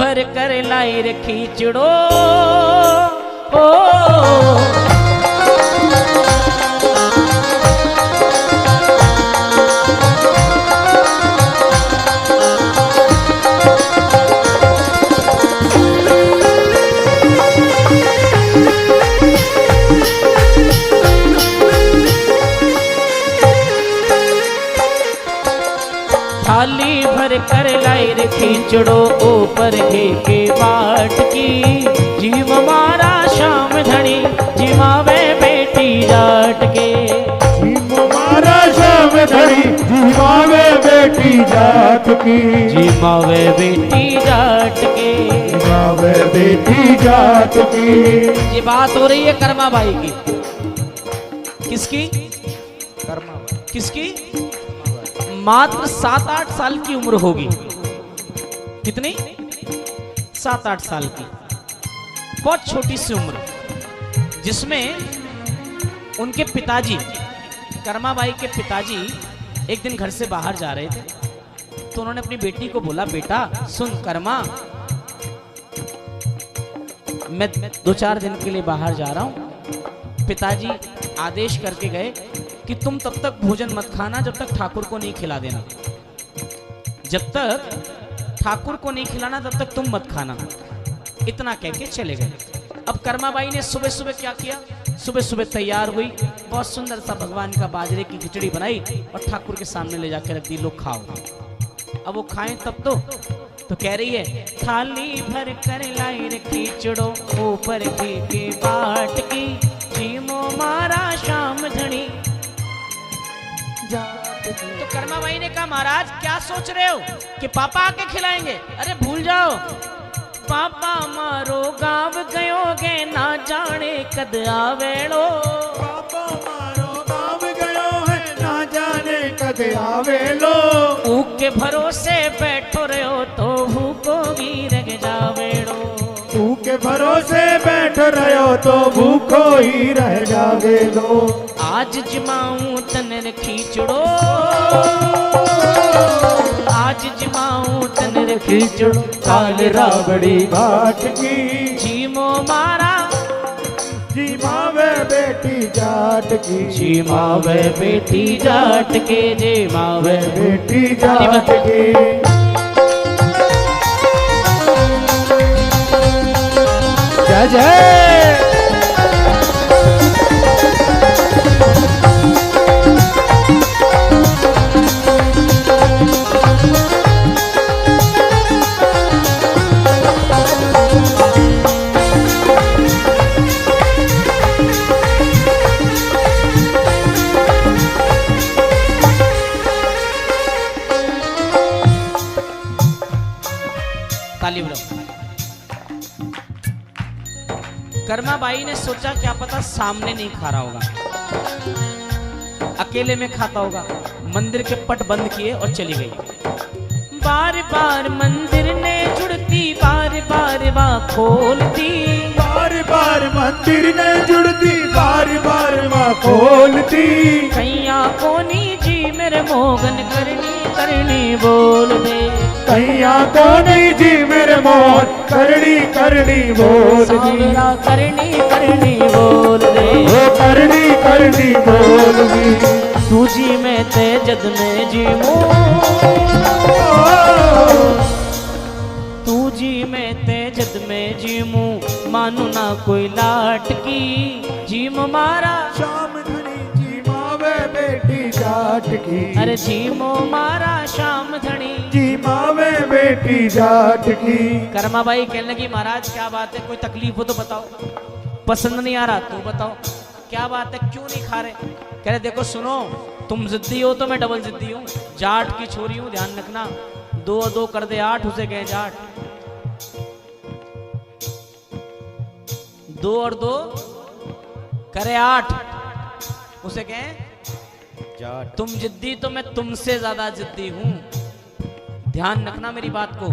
भर कर लाई रे खींचड़ो ओ थाली भर कर लाई रे खींचड़ो ऊपर घे के बाट की जीव मारा शाम धनी जिमावे बेटी जाट के जीव मारा शाम धनी जिमावे बेटी जाट की जिमावे बेटी जाट के जिमावे बेटी जाट की। ये बात हो रही है कर्मा बाई की। किसकी? कर्मा किसकी? मात्र 7-8 साल की उम्र होगी। कितनी? 7-8 साल की, बहुत छोटी सी उम्र, जिसमें उनके पिताजी, कर्माबाई के पिताजी एक दिन घर से बाहर जा रहे थे, तो उन्होंने अपनी बेटी को बोला, बेटा सुन कर्मा, मैं 2-4 दिन के लिए बाहर जा रहा हूं। पिताजी आदेश करके गए कि तुम तब तक भोजन मत खाना जब तक ठाकुर को नहीं खिला देना। जब तक ठाकुर को नहीं खिलाना तब तक तुम मत खाना। इतना कह के चले गए। अब कर्माबाई ने सुबह सुबह क्या किया? सुबह सुबह तैयार हुई, बहुत सुंदर सा भगवान का बाजरे की खिचड़ी बनाई और ठाकुर के सामने ले जाकर रख दी, लो खाओ। अब वो खाएं तब तो कह रही है, थाली भर कर लाई रे खींचड़ो ऊपर घी के बाट की जीमो मारा शाम धनी। तो कर्माबाई ने कहा, महाराज क्या सोच रहे हो कि पापा आके खिलाएंगे? अरे भूल जाओ, पापा मारो गाँव गयोगे ना जाने कद आवेड़ो। पापा मारो गाँव गयो है ना जाने कद आवेलो। ऊक के भरोसे बैठो रहो तो भूखोगी रह जावेड़ो। तू के भरोसे बैठ रहो तो भूखो ही रह जावेलो। आज जिमाऊं तन खींचड़ो, आज जिमाऊं तन खींचड़ो काल राबड़ी बाट की जीमो मारा जिमावे बेटी जाट की जिमावे बेटी जाट के जिमावे बेटी जाट की। जय जय ताली बजाओ। कर्माबाई ने सोचा क्या पता सामने नहीं खा रहा होगा, अकेले में खाता होगा। मंदिर के पट बंद किए और चली गई। बार बार मंदिर ने जुड़ती, बार बार वहाँ खोलती, बार बार मंदिर ने जुड़ती, बार बार वहाँ खोलती। कैया कोनी जी मेरे मोगन करनी करनी बोल दे। कैया कोनी जी मेरे मोहन करनी करनी बोल दी। सावरा करनी करनी बोल दे। वो करनी करनी बोल दी। तू जी में ते जद में जी मो, तू जी में ते जद में जी मुँह मानू ना कोई लाट की जीम मारा शाम धनी जी मावे बेटी जाट की। अरे जीमो मारा शाम धनी जी मावे बेटी जाट की। कर्माबाई कहने लगी, महाराज क्या बात है, कोई तकलीफ हो तो बताओ, पसंद नहीं आ रहा तो बताओ, क्या बात है, क्यों नहीं खा रहे? कह रहे देखो सुनो, तुम जिद्दी हो तो मैं डबल जिद्दी हूँ, जाट की छोरी हूँ, ध्यान रखना, 2 और 2 कर दे 8, उसे कहे जाट। 2 और 2 करे 8, उसे कहे जाट। तुम जिद्दी तो मैं तुमसे ज्यादा जिद्दी हूँ, ध्यान रखना मेरी बात को।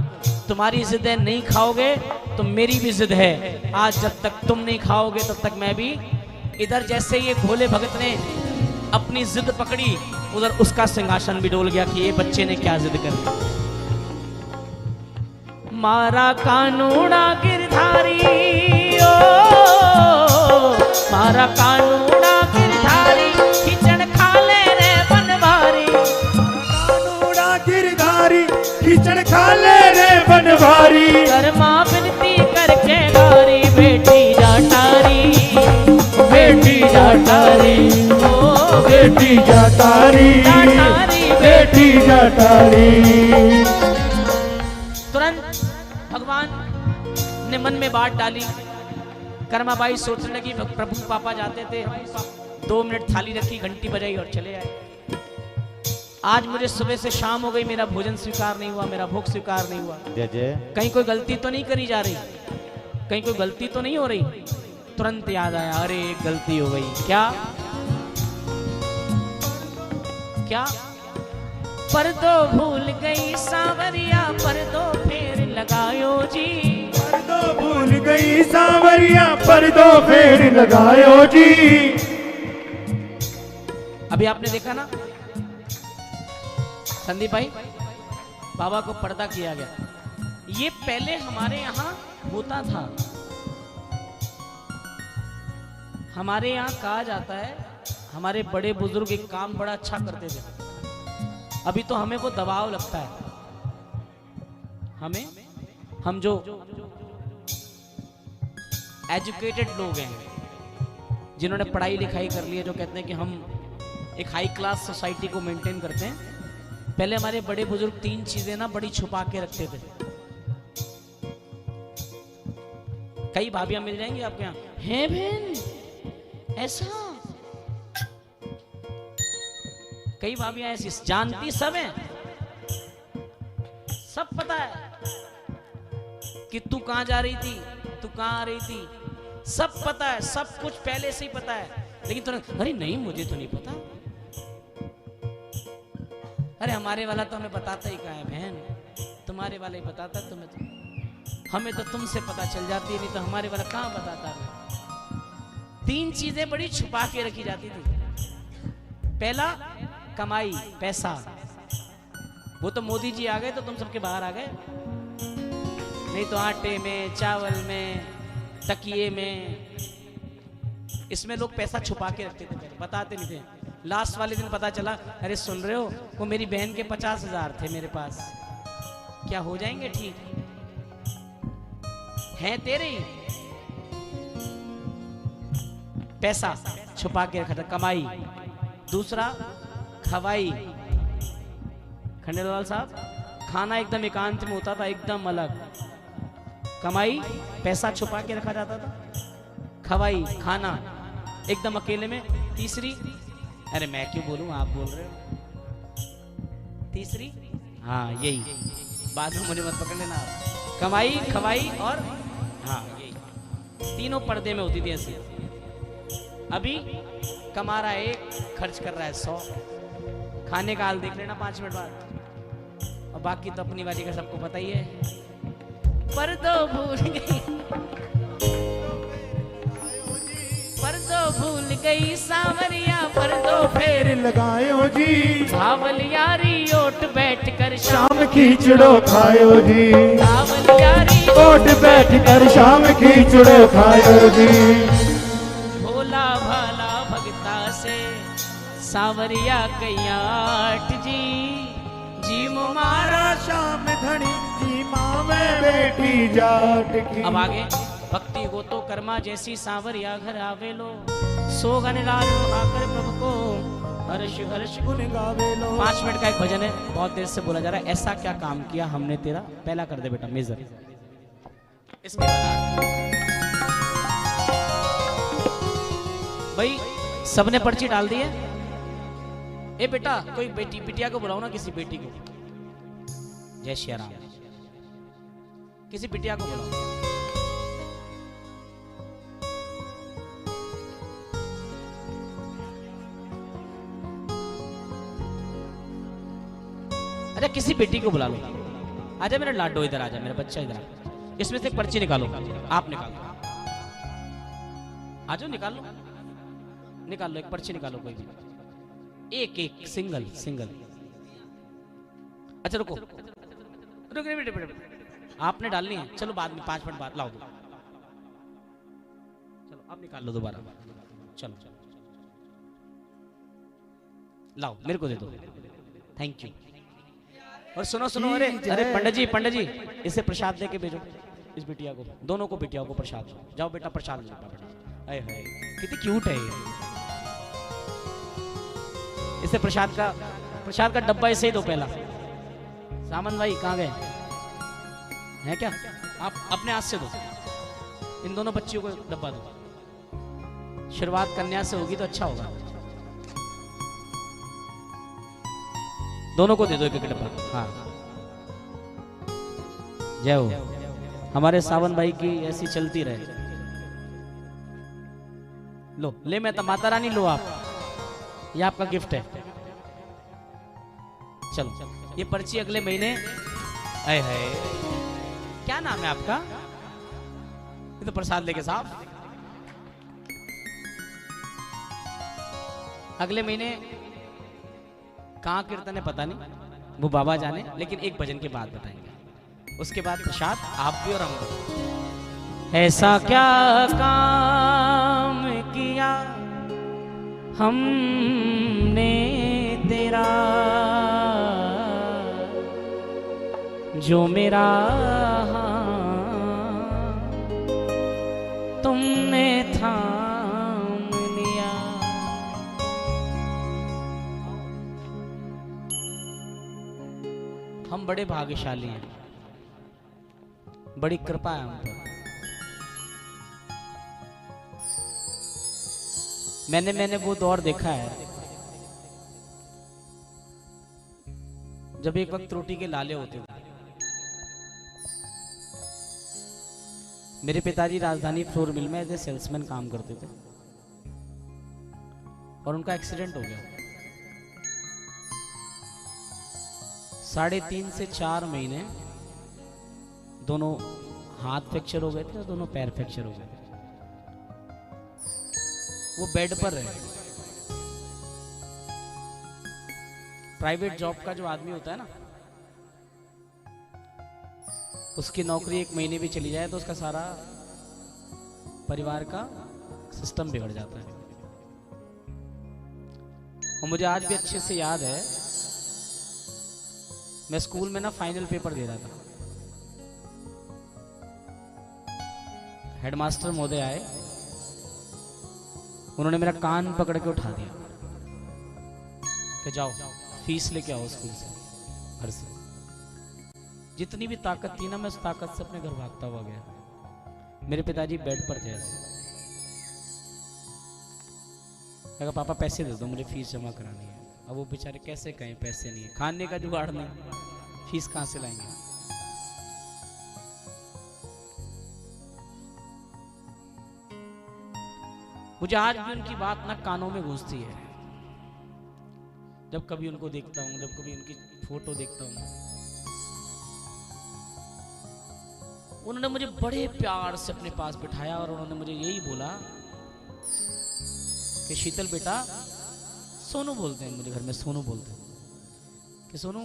तुम्हारी जिद है, नहीं खाओगे तो मेरी भी जिद है। आज जब तक तुम नहीं खाओगे तब तक मैं भी। इधर जैसे ये भोले भगत ने अपनी जिद पकड़ी, उधर उसका सिंहासन भी डोल गया कि ये बच्चे ने क्या जिद कर ली। मारा कानूड़ा गिरधारी ओ मारा कानूड़ा गिरधारी खिचड़ खा ले रे बनवारी कानूड़ा गिरधारी खिचड़ खा ले रे बनवारी कर्मा विनती करके गारी बेटी जाटारी बेटी जाटारी ओ बेटी जाटारी बेटी जाटारी। तुरंत भगवान ने मन में बात डाली। कर्माबाई सोचने लगी प्रभु पापा जाते थे 2 मिनट थाली रखी घंटी बजाई और चले आए। आज मुझे सुबह से शाम हो गई मेरा भोजन स्वीकार नहीं हुआ मेरा भोग स्वीकार नहीं हुआ। जय जय। कहीं कोई गलती तो नहीं करी जा रही कहीं कोई गलती तो नहीं हो रही। तुरंत याद आया अरे एक गलती हो गई। क्या क्या पर दो भूल गई सांवरिया पर दो फेर लगायो जी पर दो भूल गई सांवरिया पर दो फेर लगायो जी। अभी आपने देखा ना संदीप भाई बाबा को पर्दा किया गया। ये पहले हमारे यहाँ होता था। हमारे यहाँ कहा जाता है हमारे बड़े बुजुर्ग एक काम बड़ा अच्छा करते थे। अभी तो हमें वो दबाव लगता है। हम जो एजुकेटेड लोग हैं जिन्होंने पढ़ाई लिखाई कर ली है जो कहते हैं कि हम एक हाई क्लास सोसाइटी को मेंटेन करते हैं। पहले हमारे बड़े बुजुर्ग 3 चीजें ना बड़ी छुपा के रखते थे। कई भाभियां मिल जाएंगी आपके यहाँ हैं बहन ऐसा। कई भाभियां ऐसी जानती सब हैं सब पता है कि तू कहां जा रही थी तू कहां आ रही थी सब पता है सब कुछ पहले से ही पता है। लेकिन तुरंत अरे नहीं मुझे तो नहीं पता। अरे हमारे वाला तो हमें बताता ही कहाँ है बहन तुम्हारे वाला ही बताता तुम्हें तो हमें तो तुमसे पता चल जाती है नहीं तो हमारे वाला कहाँ बताता है। 3 चीजें बड़ी छुपा के रखी जाती थी। पहला कमाई पैसा। वो तो मोदी जी आ गए तो तुम सबके बाहर आ गए नहीं तो आटे में चावल में तकिए में इसमें लोग पैसा छुपा के रखते थे बताते नहीं थे। लास्ट वाले दिन पता चला अरे सुन रहे हो वो मेरी बहन के 50,000 थे मेरे पास क्या हो जाएंगे ठीक हैं तेरे ही। पैसा छुपा के रखा था कमाई। दूसरा खवाई खंडेलवाल साहब खाना एकदम एकांत में होता था एकदम अलग। कमाई पैसा छुपा के रखा जाता था। खवाई खाना एकदम अकेले में। तीसरी अरे मैं क्यों बोलूं आप बोल रहे हो। तीसरी हाँ यही बाद में मुझे मत पकड़ लेना आप। कमाई खवाई और हाँ यही तीनों पर्दे में होती थी ऐसी। अभी कमा रहा है 1 खर्च कर रहा है 100। खाने का हाल देख लेना 5 मिनट बाद और बाकी तो अपनी बाजी का सबको पता ही है। पर दो भूल गई पर दो भूल गई सांवरिया पर दो फेर लगायो जी सावल यारी ओट बैठ कर शाम खींचड़ो खायो जी सावल यारी ओट बैठ कर शाम खींचड़ो खायो जी। भोला भाला भगता से सांवरिया कैयाट जी जी मारा शाम धनी जी माँ में बेटी जाट की। अब आगे भक्ति हो तो कर्मा जैसी सांवरिया घर आवे लो सोगन लाल आकर प्रभु को हर्ष हर्ष गुन गावे लो। 5 मिनट का एक भजन है बहुत देर से बोला जा रहा है। ऐसा क्या काम किया हमने तेरा पहला कर दे बेटा मेजर। इसके बाद भाई सबने पर्ची डाल दी है। ए बेटा कोई बेटी बिटिया को बुलाओ ना किसी बेटी को। जय श्री राम किसी बिटिया को बुलाओ। अच्छा किसी बेटी को बुला लो। आजा मेरा लाडो इधर आजा मेरा बच्चा इधर आ। इसमें से एक पर्ची निकालो आप निकालो। आजो निकाल लो निकाल लो एक पर्ची निकालो कोई भी एक एक सिंगल सिंगल। अच्छा रुको रुको बेटे बेटे आपने डालनी है, चलो बाद में 5 मिनट बाद लाओ दो, चलो अब निकाल लो दोबारा, चलो लाओ मेरे को दे दो, थैंक यू। और सुनो सुनो, अरे अरे पंडित जी इसे प्रसाद दे के भेजो, इस बिटिया को, दोनों को बिटियाओं को प्रसाद दो, जाओ बेटा प्रसाद लो बेटा। अरे हाय कितनी क्यूट है ये। इसे प्रसाद का डब्बा इसे ही दो पहला। सामंत भाई कहाँ गए हैं क्या? आप अपने हाथ से दो, इन दोनों बच्चियों को डब्बा दो। शुरुआत कन्या से होगी तो अच्छा होगा। दोनों को दे दो एक एक डब्बा। हाँ जय हो, हमारे सावन भाई की ऐसी चलती रहे। लो ले मैं माता रानी, लो आप, ये आपका गिफ्ट है। चलो ये पर्ची अगले महीने। आए है, क्या नाम है आपका? ये तो प्रसाद लेके साहब, अगले महीने कहाँ कीर्तन है पता नहीं, वो बाबा जाने, लेकिन एक भजन के बाद बताएंगे। उसके बाद प्रसाद आप भी और हम भी। ऐसा क्या काम किया हमने तेरा, जो मेरा तुमने थाम लिया। हम बड़े भाग्यशाली हैं, बड़ी कृपा है हम पर। मैंने वो दौर देखा है जब एक वक्त रोटी के लाले होते थे। मेरे पिताजी राजधानी फ्लोर मिल में एज ए सेल्समैन काम करते थे और उनका एक्सीडेंट हो गया। 3.5 से 4 महीने दोनों हाथ फ्रैक्चर हो गए थे और दोनों पैर फ्रैक्चर हो गए थे। वो बेड पर रहे। प्राइवेट जॉब का जो आदमी होता है ना, उसकी नौकरी 1 महीने भी चली जाए तो उसका सारा परिवार का सिस्टम बिगड़ जाता है। और मुझे आज भी अच्छे से याद है, मैं स्कूल में ना फाइनल पेपर दे रहा था। हेडमास्टर महोदय आए, उन्होंने मेरा कान पकड़ के उठा दिया कि जाओ फीस लेके आओ स्कूल से, घर से। जितनी भी ताकत थी ना, मैं उस ताकत से अपने घर भागता हुआ गया। मेरे पिताजी बेड पर थे। कहा पापा पैसे दे दो, मुझे फीस जमा करानी है। अब वो बेचारे कैसे कहें पैसे नहीं है, खाने का जुगाड़ नहीं, फीस कहां से लाएंगे। मुझे आज भी उनकी बात ना कानों में गूंजती है। जब कभी उनको देखता हूं, जब कभी उनकी फोटो देखता हूं, उन्होंने मुझे बड़े प्यार से अपने पास बिठाया और उन्होंने मुझे यही बोला कि शीतल बेटा, सोनू बोलते हैं मुझे घर में, सोनू बोलते हैं कि सोनू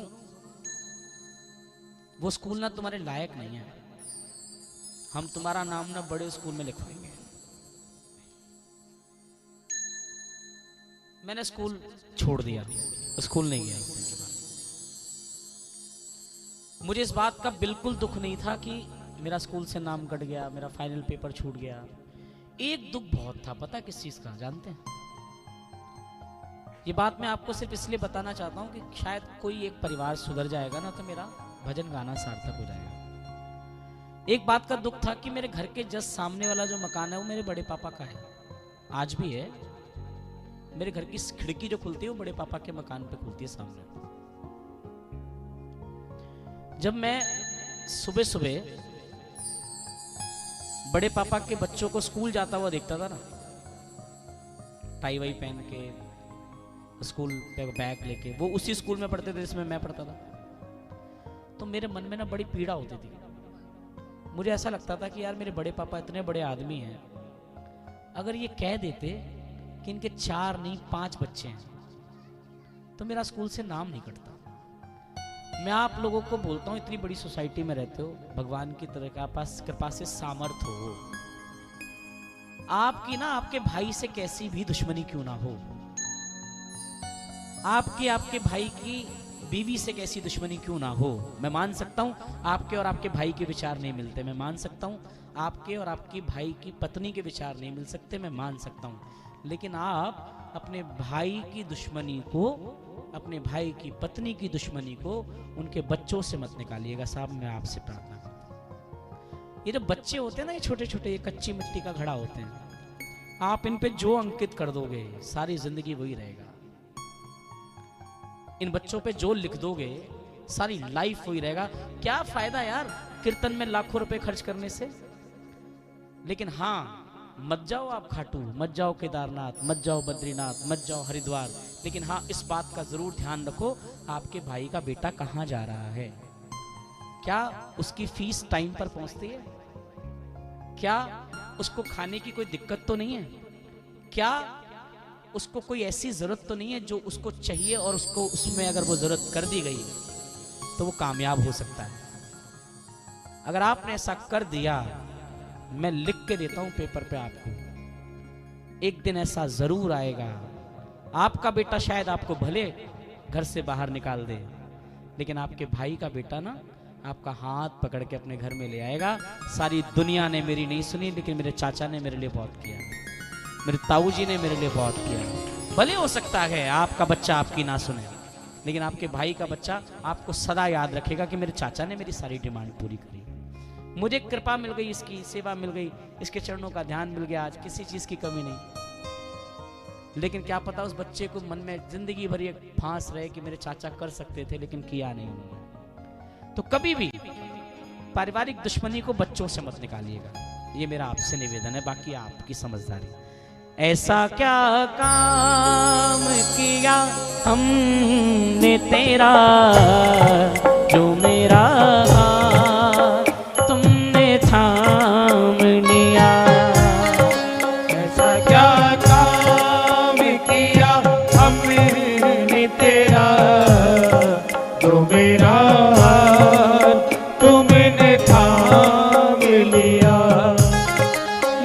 वो स्कूल ना तुम्हारे लायक नहीं है, हम तुम्हारा नाम ना बड़े स्कूल में लिखवाएंगे। मैंने स्कूल छोड़ दिया, स्कूल नहीं गया। मुझे इस बात का बिल्कुल दुख नहीं था कि मेरा स्कूल से नाम कट गया, मेरा फाइनल पेपर छूट गया। एक दुख बहुत था, पता किस चीज का जानते हैं? ये बात मैं आपको सिर्फ इसलिए बताना चाहता हूं कि शायद कोई एक परिवार सुधर जाएगा ना तो मेरा भजन गाना सार्थक हो जाएगा। एक बात का दुख था कि मेरे घर के जस्ट सामने वाला जो मकान है वो मेरे बड़े पापा का है, आज भी है। मेरे घर की खिड़की जो खुलती है वो बड़े पापा के मकान पे खुलती है सामने। जब मैं सुबह सुबह बड़े पापा के बच्चों को स्कूल जाता हुआ देखता था ना, टाई वाई पहन के, स्कूल पे बैग लेके, वो उसी स्कूल में पढ़ते थे जिसमें मैं पढ़ता था, तो मेरे मन में ना बड़ी पीड़ा होती थी। मुझे ऐसा लगता था कि यार मेरे बड़े पापा इतने बड़े आदमी हैं, अगर ये कह देते कि इनके 4 नहीं 5 बच्चे हैं तो मेरा स्कूल से नाम नहीं कटता। मैं आप लोगों को बोलता हूं, इतनी बड़ी सोसाइटी में रहते हो, भगवान की तरह का पास कृपा से सामर्थ्य हो, आपकी ना आपके भाई से कैसी भी दुश्मनी क्यों ना हो, आपके भाई की बीवी से कैसी दुश्मनी क्यों ना हो, मैं मान सकता हूं आपके और आपके भाई के विचार नहीं मिलते, मैं मान सकता हूं आपके और आपकी भाई की पत्नी के विचार नहीं मिल सकते, मैं मान सकता हूं, लेकिन आप अपने भाई की दुश्मनी को, अपने भाई की पत्नी की दुश्मनी को उनके बच्चों से मत निकालिएगा साहब, मैं आपसे प्रार्थना करता हूं। ये जो बच्चे होते हैं ना, ये छोटे छोटे, ये कच्ची मिट्टी का घड़ा होते हैं, आप इन पे जो अंकित कर दोगे सारी जिंदगी वही रहेगा। इन बच्चों पे जो लिख दोगे सारी लाइफ वही रहेगा। क्या फायदा यार कीर्तन में लाखों रुपए खर्च करने से, लेकिन हाँ मत जाओ आप खाटू, मत जाओ केदारनाथ, मत जाओ बद्रीनाथ, मत जाओ हरिद्वार, लेकिन हाँ इस बात का जरूर ध्यान रखो आपके भाई का बेटा कहाँ जा रहा है, क्या उसकी फीस टाइम पर पहुंचती है, क्या उसको खाने की कोई दिक्कत तो नहीं है, क्या उसको कोई ऐसी जरूरत तो नहीं है जो उसको चाहिए और उसको उसमें अगर वो जरूरत कर दी गई तो वो कामयाब हो सकता है। अगर आपने ऐसा कर दिया, मैं लिख के देता हूं पेपर पे आपको, एक दिन ऐसा जरूर आएगा, आपका बेटा शायद आपको भले घर से बाहर निकाल दे, लेकिन आपके भाई का बेटा ना आपका हाथ पकड़ के अपने घर में ले आएगा। सारी दुनिया ने मेरी नहीं सुनी, लेकिन मेरे चाचा ने मेरे लिए बहुत किया, मेरे ताऊ जी ने मेरे लिए बहुत किया। भले हो सकता है आपका बच्चा आपकी ना सुने, लेकिन आपके भाई का बच्चा आपको सदा याद रखेगा कि मेरे चाचा ने मेरी सारी डिमांड पूरी करी, मुझे कृपा मिल गई, इसकी सेवा मिल गई, इसके चरणों का ध्यान मिल गया, आज किसी चीज की कमी नहीं। लेकिन क्या पता उस बच्चे को मन में जिंदगी भर ये फांस रहे कि मेरे चाचा कर सकते थे लेकिन किया नहीं उन्होंने। तो कभी भी पारिवारिक दुश्मनी को बच्चों से मत निकालिएगा, ये मेरा आपसे निवेदन है, बाकी आपकी समझदारी। ऐसा क्या काम किया हमने तेरा जो मेरा हाथ तुमने थाम लिया, ऐसा क्या काम किया हमने तेरा जो मेरा हाथ तुमने थाम लिया।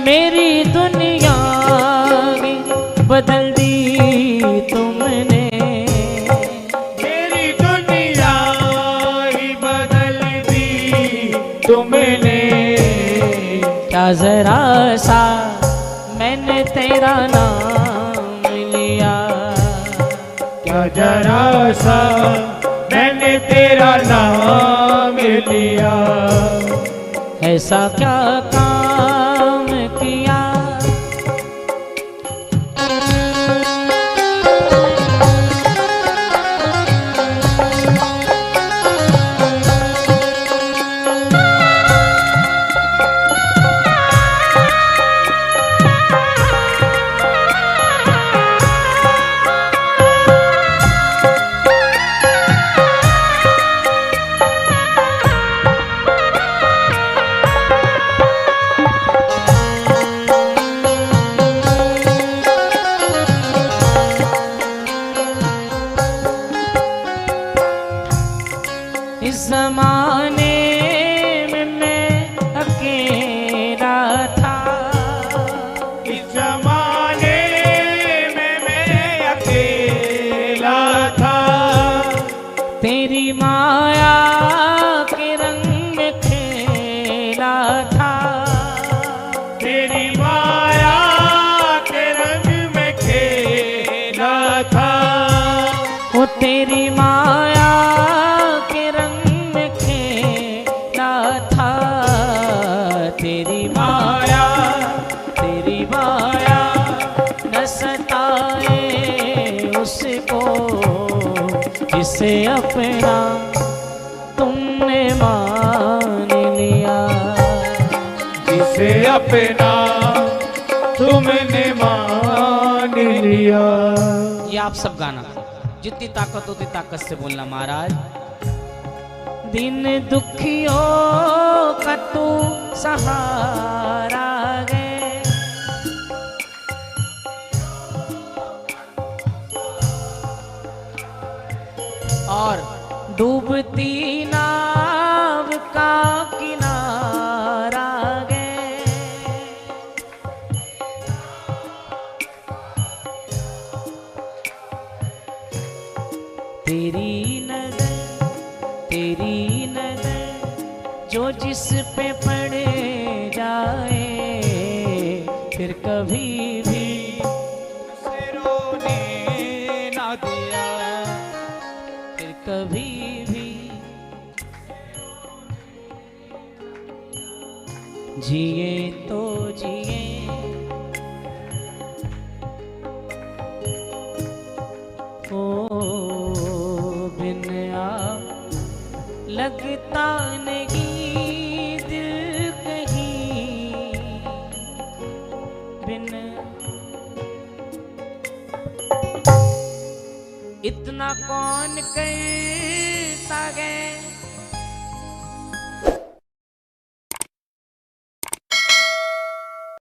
मेरी दुनिया बदल दी तुमने, मेरी दुनिया ही बदल दी तुमने। क्या जरा सा मैंने तेरा नाम लिया, क्या जरा सा मैंने तेरा नाम लिया। ऐसा क्या काम किया जमाने में मैं अकेला था, इस जमाने में मैं अकेला था। तेरी माया के रंग में खेला था, तेरी माया के रंग में खेला था। वो तेरी माया जिसे अपना तुमने मान लिया, जिसे अपना तुमने मान लिया। ये आप सब गाना, जितनी ताकत होती ताकत से बोलना। महाराज दिन दुखियों का तू सहारा है, और डूबती पड़ जाए फिर कभी भी से रोने ना दिया, फिर कभी भी जिए तो जिए ओ बिन आप लगता नहीं दिल कहीं बिन इतना कौन करता है